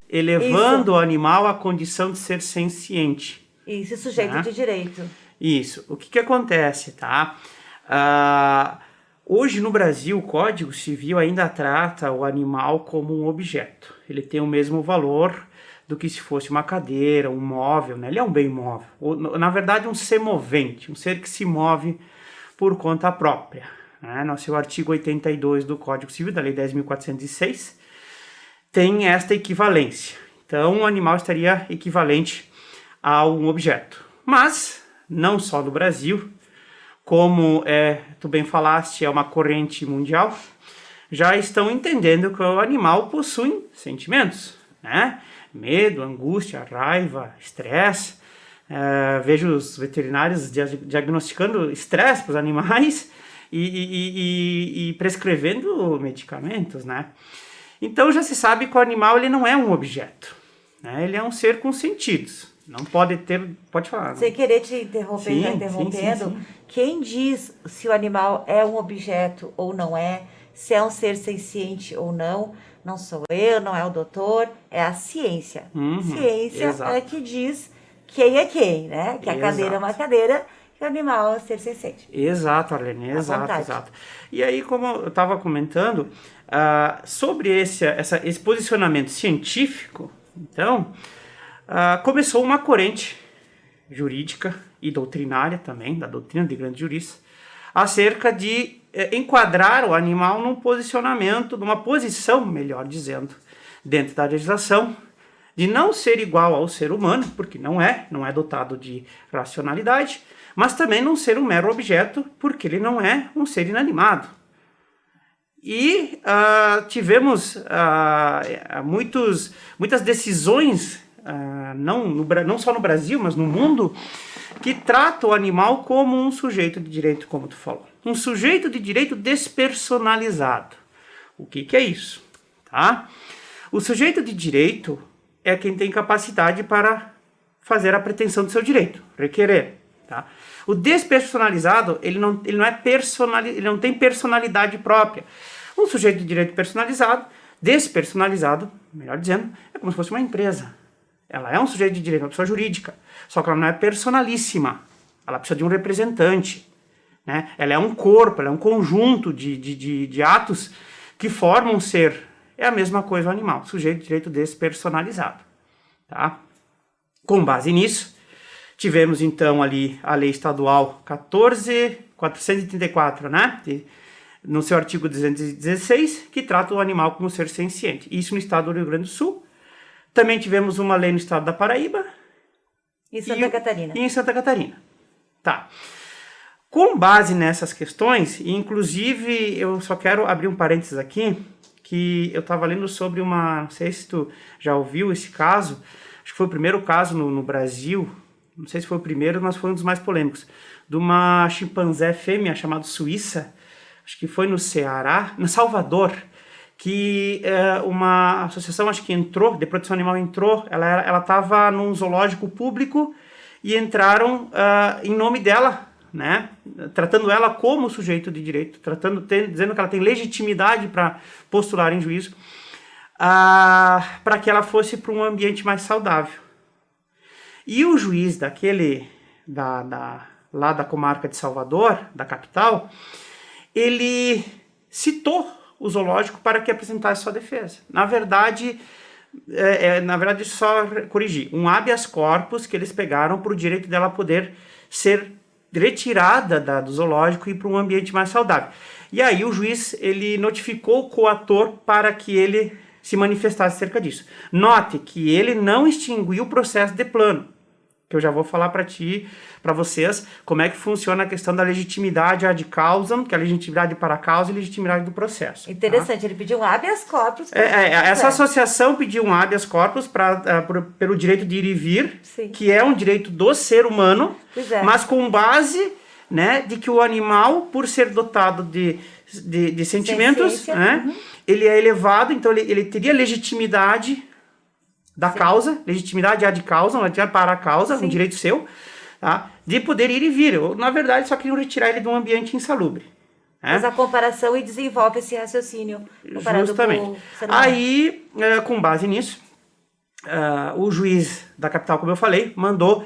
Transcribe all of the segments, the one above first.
elevando o animal à condição de ser senciente. Isso, sujeito de direito. Isso. O que acontece, tá? Hoje no Brasil, o Código Civil ainda trata o animal como um objeto. Ele tem o mesmo valor do que se fosse uma cadeira, um móvel, né? Ele é um bem móvel. Na verdade, um semovente, um ser que se move por conta própria, né? No seu artigo 82 do Código Civil, da Lei 10.406, tem esta equivalência. Então, o animal estaria equivalente a um objeto. Mas, não só no Brasil, como tu bem falaste, é uma corrente mundial, já estão entendendo que o animal possui sentimentos, né? Medo, angústia, raiva, estresse. Vejo os veterinários diagnosticando estresse para os animais e prescrevendo medicamentos, né? Então já se sabe que o animal ele não é um objeto, né? Ele é um ser com sentidos. Não pode ter... Pode falar. Sem querer te interromper, sim. Quem diz se o animal é um objeto ou não é, se é um ser senciente ou não, não sou eu, não é o doutor, é a ciência. Ciência exato. é que diz quem é quem, né? Que a cadeira é uma cadeira, que o animal é um ser senciente. Exato, Arlene, exato. E aí, como eu estava comentando, sobre esse posicionamento científico, então... começou uma corrente jurídica e doutrinária também, da doutrina de grandes juristas, acerca de enquadrar o animal num posicionamento, numa posição, melhor dizendo, dentro da legislação, de não ser igual ao ser humano, porque não é dotado de racionalidade, mas também não ser um mero objeto, porque ele não é um ser inanimado. E tivemos muitas decisões, não só no Brasil, mas no mundo, que trata o animal como um sujeito de direito, como tu falou. Um sujeito de direito despersonalizado. O que é isso? Tá? O sujeito de direito é quem tem capacidade para fazer a pretensão do seu direito, requerer. Tá? O despersonalizado, ele não tem personalidade própria. Um sujeito de direito personalizado, despersonalizado, melhor dizendo, é como se fosse uma empresa. Ela é um sujeito de direito, uma pessoa jurídica, só que ela não é personalíssima. Ela precisa de um representante, né? Ela é um corpo, ela é um conjunto de atos que formam um ser. É a mesma coisa o animal, sujeito de direito despersonalizado. Tá? Com base nisso, tivemos então ali a Lei Estadual 14.434, né? No seu artigo 216, que trata o animal como ser senciente. Isso no estado do Rio Grande do Sul. Também tivemos uma lei no estado da Paraíba. E Santa Catarina. E em Santa Catarina. Tá. Com base nessas questões, e inclusive eu só quero abrir um parênteses aqui, que eu estava lendo sobre não sei se tu já ouviu esse caso, acho que foi o primeiro caso no Brasil, não sei se foi o primeiro, mas foi um dos mais polêmicos, de uma chimpanzé fêmea chamada Suíça, acho que foi no Ceará, no Salvador, que uma associação, acho que de proteção animal entrou, ela estava num zoológico público e entraram em nome dela, né, tratando ela como sujeito de direito, dizendo que ela tem legitimidade para postular em juízo, para que ela fosse para um ambiente mais saudável. E o juiz lá da comarca de Salvador, da capital, ele citou o zoológico para que apresentasse sua defesa. Na verdade, só corrigir, um habeas corpus que eles pegaram para o direito dela poder ser retirada do zoológico e ir para um ambiente mais saudável. E aí o juiz ele notificou o coator para que ele se manifestasse acerca disso. Note que ele não extinguiu o processo de plano, que eu já vou falar para vocês, como é que funciona a questão da legitimidade ad causam, que é a legitimidade para a causa e legitimidade do processo. Interessante, tá? Ele pediu um habeas corpus. Essa associação pediu um habeas corpus pelo direito de ir e vir, Sim. Que é um direito do ser humano, mas com base, né, de que o animal, por ser dotado de sentimentos, né, ele é elevado, então ele teria legitimidade da causa, legitimidade ad causam, para a causa, um direito seu, tá? De poder ir e vir. Na verdade, só queriam retirar ele de um ambiente insalubre. Faz a comparação e desenvolve esse raciocínio comparado justamente. com o ser humano. Aí, com base nisso, o juiz da capital, como eu falei, mandou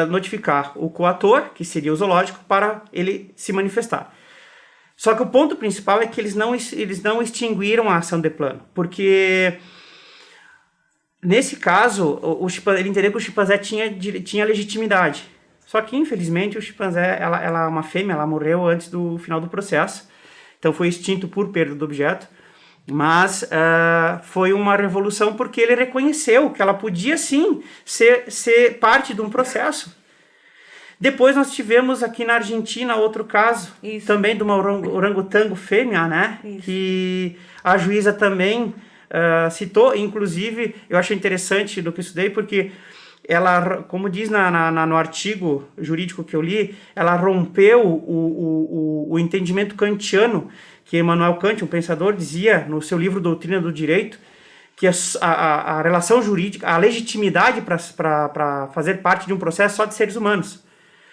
notificar o coator, que seria o zoológico, para ele se manifestar. Só que o ponto principal é que eles não extinguiram a ação de plano, porque nesse caso ele entendeu que o chimpanzé tinha legitimidade. Só que infelizmente o chimpanzé, ela é uma fêmea, ela morreu antes do final do processo, então foi extinto por perda do objeto. Mas foi uma revolução porque ele reconheceu que ela podia sim ser parte de um processo. Depois nós tivemos aqui na Argentina outro caso, também de uma orangotango fêmea, né? Isso. Que a juíza também citou, inclusive eu acho interessante do que eu estudei, porque ela, como diz no artigo jurídico que eu li, ela rompeu o entendimento kantiano, que Immanuel Kant, um pensador, dizia no seu livro Doutrina do Direito, que a relação jurídica, a legitimidade para fazer parte de um processo só de seres humanos.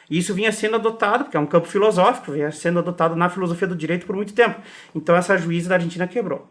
E isso vinha sendo adotado, porque é um campo filosófico, vinha sendo adotado na filosofia do direito por muito tempo. Então essa juíza da Argentina quebrou.